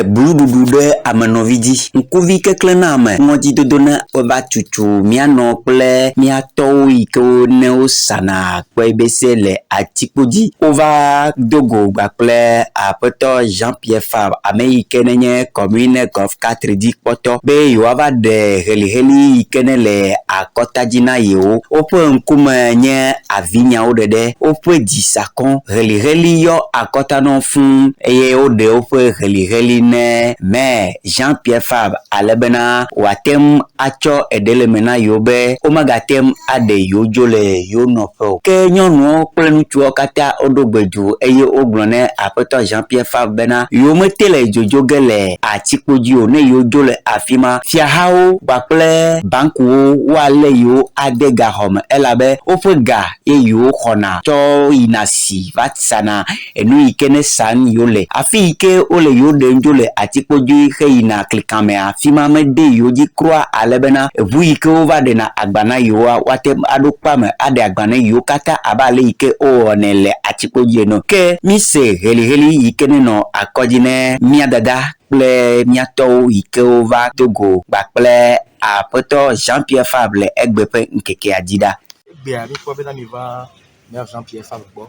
Blududu de amenovidi nkuvi kekle na ame ŋɔdzidodo ne woba tutu mianɔ kple miatɔwo yi ke ne wosana kpebese le atikpo dzi wova dogo kpakple aƒetɔ Jean-Pierre Fabre ame yi ke nenye commune Golf 4 dzi kpɔtɔ be yewoava ɖe heliheli yi ke ne le akɔtadzi na yewo woƒe ŋkume nye avinyawo ɖeɖe woƒe dzisakɔ heliheli yɔ akɔta nɔ fũu eye woɖe woƒe heliheli ne Maire Jean-Pierre Fabre ale bena wòatem atsɔ eɖeleme na yewo be womagatem aɖe yewo dzo le yewo nɔƒe o. Ke nyɔnuwo kple ŋutsuwo katã woɖo gbedu eye wogblɔ ne aƒetɔ Jean-Pierre Fabre bena yewo mete le dzodzo ge le atikpo dzi o ne yewo dzo le afi ma. Fiahawo kpakple bankuwo woalé yewo ade gaxɔme elabe woƒe ga ye yewo xɔna tsɔ yina si va sana enu yi ke ne sam yewo le afi yi ke wole yewo ɖem dzo le atikpo dzi heyina klikamea afi ma mede yewo dzi kura ale bena eʋu yi ke wova ɖena agba na yewoa woate aɖo kpame aɖe agba na yewo katã abe ale yi ke wowɔnɛ le atikpo dzi ene. Ke mise heliheli yi ke nenɔ akɔdzi ne mia dada kple miatɔwo yi ke wova dogo kpakple aƒetɔ Jean-Pierre Fabre le egbe ƒe ŋkekea dzi ɖa. Egbea mikpɔ bena mi va Maire Jean-Pierre Fabre gbɔ.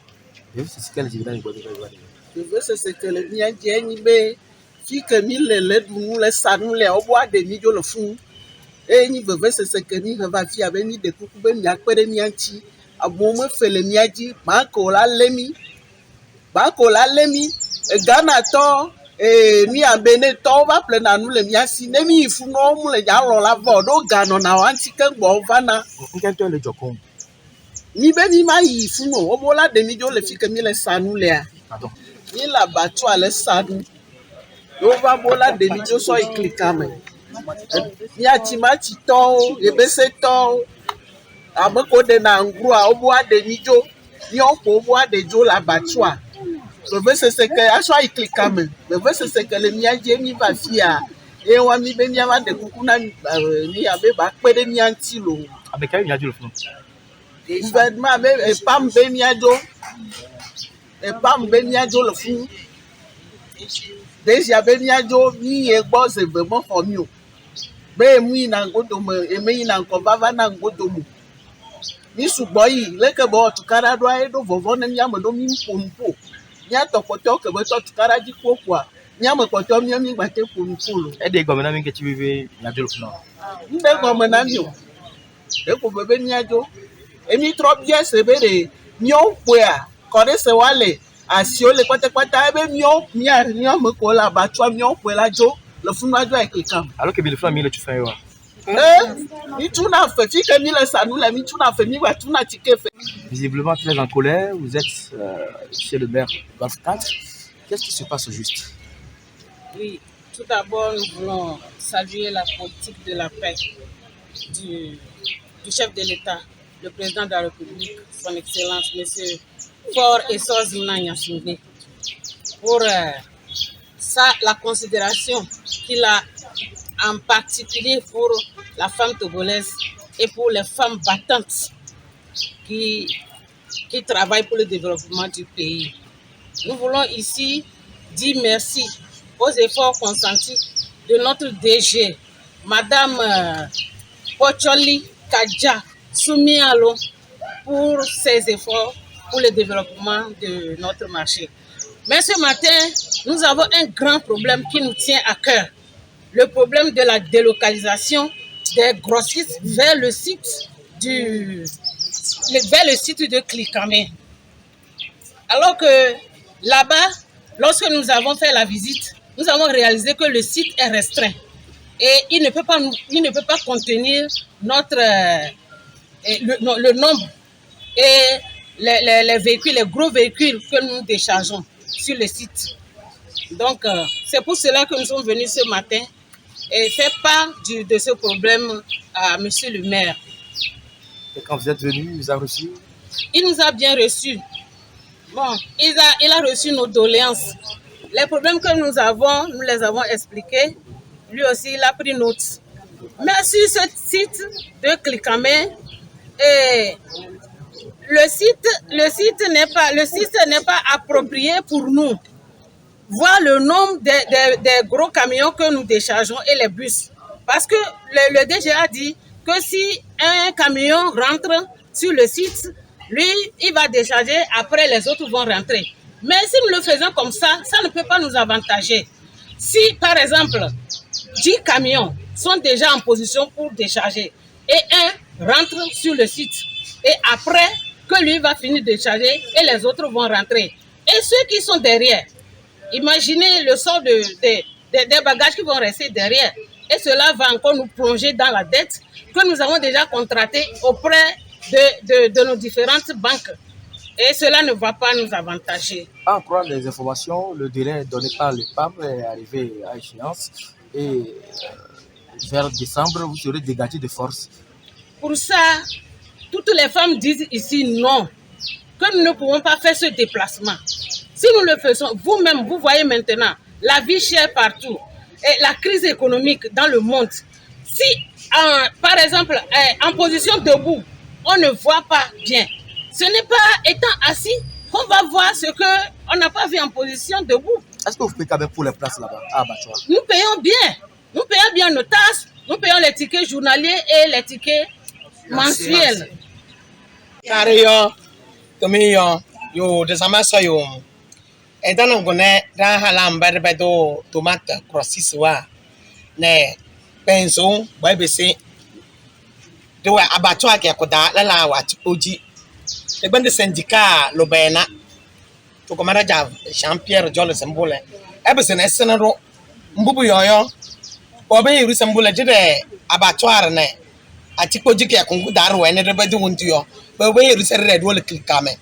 Je veux ce que le mia dzi enyi be fi ke mi le ɖu nu le sa nu le wobo aɖe mi dzo le funu eye nyi vevesese ke mi he va fia be mi ɖe kuku be miakpe ɖe mia ŋuti amewo mefe le mia dzi gbãko la lé mi Ghanatɔ miabenetɔwo va ƒlena nu le mia si ne mi yi funu wo mu le nyalɔ la vɔ ɖo ganɔna wa ŋuti ke gbɔ vana Ŋkɛntɔ le dzɔkɔm. mi be mi ma yi funu o wobo la ɖe mi dzo le fi ke mi le sa nu lea mi le abatua le sa nu wova bo la ɖe mi dzo sɔ yi klikame mia timatitɔwo yebesetɔwo ame ko ɖena ŋgrua wobo aɖe mi dzo miawo ko wobo aɖe dzo le abatua vevesese ke asɔ yi klikame vevesese ke le mia dzi mi va fia ye wa mi be miava ɖe kuku na mi abe ba kpe ɖe mia ŋuti lo. Abe kae mia dzo le funu. Gouvernement be epam be mia dzo le funu. Deja be mia dzo mi ye gbɔ ze ve me xɔ mi o be emu yina ŋgodome eme yina ŋkɔ vava na ŋgodome mi sugbɔ yi leke be tukaɖa ɖoa eɖo vɔvɔ ne mia me ɖo mi ƒo nu ƒo miatɔ kpɔtɔwo ke be tɔ tukaɖa dzi kpokpoa miame kpɔtɔwo mi gbate ƒo nu ƒo lo. Eɖe gɔme na mi ŋkɛtsi be mia dzo le funu. Ŋɖe gɔme na mi o ɖeko be mia dzo emi trɔ bia se be ɖe miawo ƒoea kɔ ɖe se wa le asiwo le kpatakpata ebe miame ko le abatua miawo ƒoe la dzo le funua dzo eklikam. Alors que mi le funu mi le tu fɛn ye wa. Mi tuna fe fi ke mi le sa nu le mi tuna fe mi va tuna tike fe. Visiblement très en colère, vous êtes chez le maire Golf 4. Qu'est-ce qui se passe au juste? Oui, tout d'abord nous voulons saluer la politique de la paix du chef de l'État, le président de la République, son Excellence, M. Faure Essozi-Nna Gnassingbé, pour la considération qu'il a en particulier pour la femme togolaise et pour les femmes battantes qui travaillent pour le développement du pays. Nous voulons ici dire merci aux efforts consentis de notre DG, Madame Pocholi Kadja Soumialo, pour ses efforts pour le développement de notre marché. Mais ce matin, nous avons un grand problème qui nous tient à cœur. Le problème de la délocalisation des grossistes vers le site de Klikamé. Alors que là-bas, lorsque nous avons fait la visite, nous avons réalisé que le site est restreint et il ne peut pas contenir le nombre et les véhicules, les gros véhicules que nous déchargeons sur le site. Donc, c'est pour cela que nous sommes venus ce matin et faire part de ce problème à monsieur le maire. Et quand vous êtes venu, il vous a reçu? Il nous a bien reçus. Bon, il a reçu nos doléances. Les problèmes que nous avons, nous les avons expliqués. Lui aussi, il a pris note. Mais sur ce site de Clicamé, le site n'est pas approprié pour nous. Voir le nombre des gros camions que nous déchargeons et les bus. Parce que le DG a dit que si un camion rentre sur le site, lui, il va décharger, après les autres vont rentrer. Mais si nous le faisons comme ça ne peut pas nous avantager. Si, par exemple, 10 camions sont déjà en position pour décharger et un rentre sur le site, et après que lui va finir de décharger et les autres vont rentrer. Et ceux qui sont derrière, imaginez le sort des bagages qui vont rester derrière. Et cela va encore nous plonger dans la dette que nous avons déjà contractée auprès de nos différentes banques. Et cela ne va pas nous avantager. En croire les informations, le délai donné par le PAM est arrivé à échéance. Et vers décembre, vous serez dégagé de force. Pour ça, toutes les femmes disent ici non, que nous ne pouvons pas faire ce déplacement. Si nous le faisons, vous-même, vous voyez maintenant la vie chère partout et la crise économique dans le monde. Si, par exemple, en position debout, on ne voit pas bien. Ce n'est pas étant assis qu'on va voir ce qu'on n'a pas vu en position debout. Est-ce que vous payez quand même pour les places là-bas à Abattoir? Nous payons bien. Nous payons bien nos tasses. Nous payons les tickets journaliers et les tickets mensuels. Car yo désormais ça yo. Et dans le connaît dans halam berbedo tomate crossis wa ne pension boy bese de wa Abattoir ke koda la wa oji. Le bande syndicat lobena to komara jav Jean-Pierre Jolles Sembole e be se na senero mbubu yoyo oben yiru Sembole de Abattoir ne atikoji ke kungu daru ene de badu wuntiyo be oben yiru se red wol Clicamé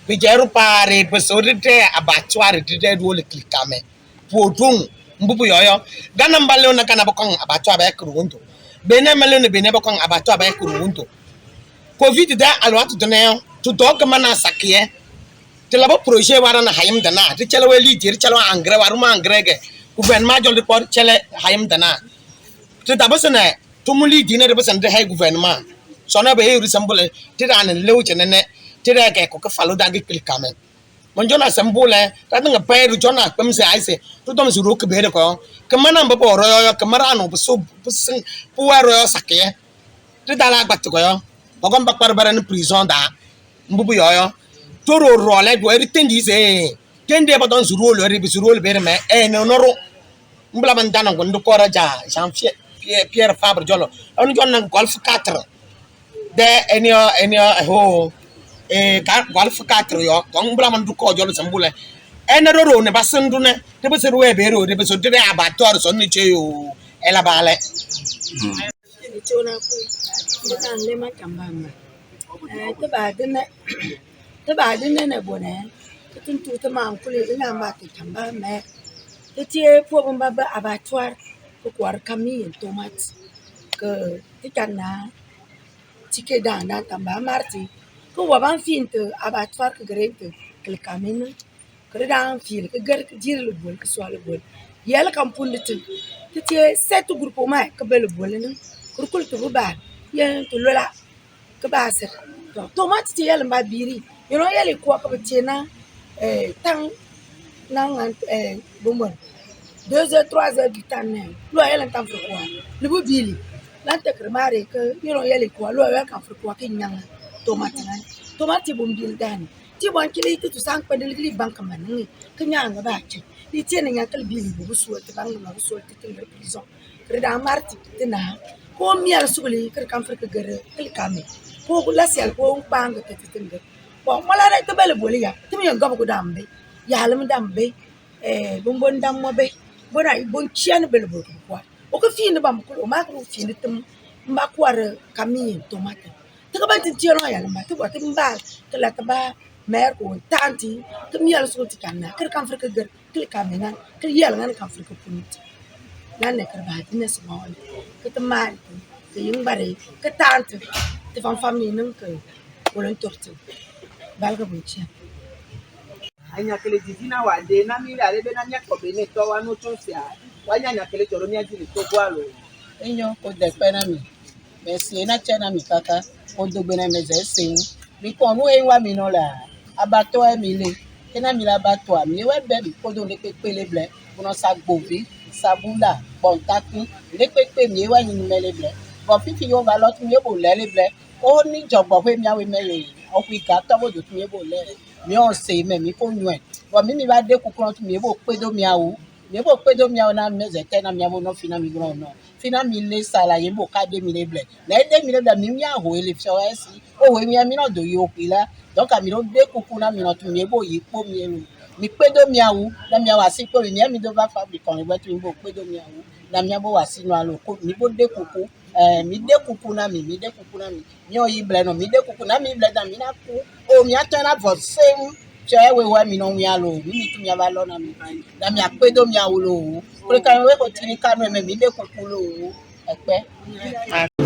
be jeru pare be so de Abattoir de wol Clicamé podun mbubu yoyo gana mbale na kana bakon Abattoir ba ekuru wunto be na mele ne be ne bakon Abattoir ba ekuru wunto Covid da alwatu donayo to dog mana sakie te labo projet wara na hayim dana te chelo weli dir chelo engrais waruma engrais ge gouvernement jol de por chele hayim dana te dabasana to muli dina de basan de hay gouvernement sona be yuri Sembole te da na lew chenene te da ke ko ka falo da ge Clicamé mon jona Sembole ta nga pay jona pem se ay se to dom su rok be de ko ke mana mbo royo ke mara no so pusin puwa royo sakie te da la gbat ko yo Bogom bakbar baran prison da mbubu yoyo toro role do everything dice kende ba don zurolo ribi zurolo bere me no noro mbla man dana gondo ko raja Jean-Pierre Fabre Jolo on jonna golf 4 de enio ho golf 4 yo don mbla man du ko Jolo Sembole ro ne basendu ne te be seru e bere o de be so de Abattoir so ni cheyo ela bale Bukan lema kambama. Teba dine ne bone. Ketuntu tema angkuli ina mati kambama. Ketie po bomba Abattoir ko kwar kami tomat ke tikana tike dana kamba marti ko waban finte Abattoir ke gerente Clicamé ke dan fil ke ger ke dir le bol ke so le bol yel kampundite ketie set groupe ma ke bel bol ne kurkul to ba yen to lola ke baser tomate ti yel mba biri you know yel ko ko tiena tang nan bomon 2 heures 3 heures du temps lo yel en temps quoi le bo bili lan te kremare ke you know yel ko lo yel kan quoi ke nyang tomate bom bil dan ti bon kili tu sang pa deli bank man ni ke nyang ba ti di tiena nyakal bili bu so te bang na so te te prison reda marti te na ko mial sugli kër kam frek gër Clicamé ko la sel ko bang te tinga bo mala rek te bele boli ya te mi ngam ko dambe ya lam dambe bon bon dam mo be bona bon chian bele bo ko o ko fi ne bam ko ma ko fi ne tum ma ko ar kami tomate te ko ban ti tielo ya lam te ko te mbal te la ta ba mer ko tanti te mial sugli kanna kër kam frek gër Clicamé nan ke yel ngan kam frek punit nan ne kër ba dina so mo ke te man ke yung bare ke tante te famille nang ke volon torte balga bunchi anyakele divina wa de na mi la rebe na nya ko be ne to wa no to sia wa nya anyakele choro mi adi to gwa lo enyo ko de pe na mi be si na che na mi kaka ko do gbe na me ze sin mi ko nu e wa mi no la abato e mi le kena mi la bato mi we be bi ko do le pepe le ble kuno sa gbovi sabula bontakin le pepe mi wa ni me le ble bo fifi yo ba lo tu mi bo le ble o ni jogbo pe mi awe me le o ku ka to bo do tu mi bo le mi o se me mi ko nu e bo mi ba de kukuro tu mi bo pe do mi awu mi bo pe do mi awu na me ze te na mi awu no fina mi gro no fina mi le sala ye bo ka de mi le ble na de mi le ble mi ya ho ele fi o esi o we mi no do yo pila donc mi no de kuku na mi no tu mi bo yi po mi elu mi pe do mi awu na mi awa si po mi do ba fabric on le tu mi bo pe do mi awu na mi bo wa sinu alo ko mi bo de kuku mi de kuku na mi de kuku na mi o yi ble no mi de kuku na mi ble da mi na ku o mi atan na for same che we wa mi no mi alo mi tu mi aba lo na mi pe do mi awu lo o pre ka we ko tini ka no mi de kuku lo o epe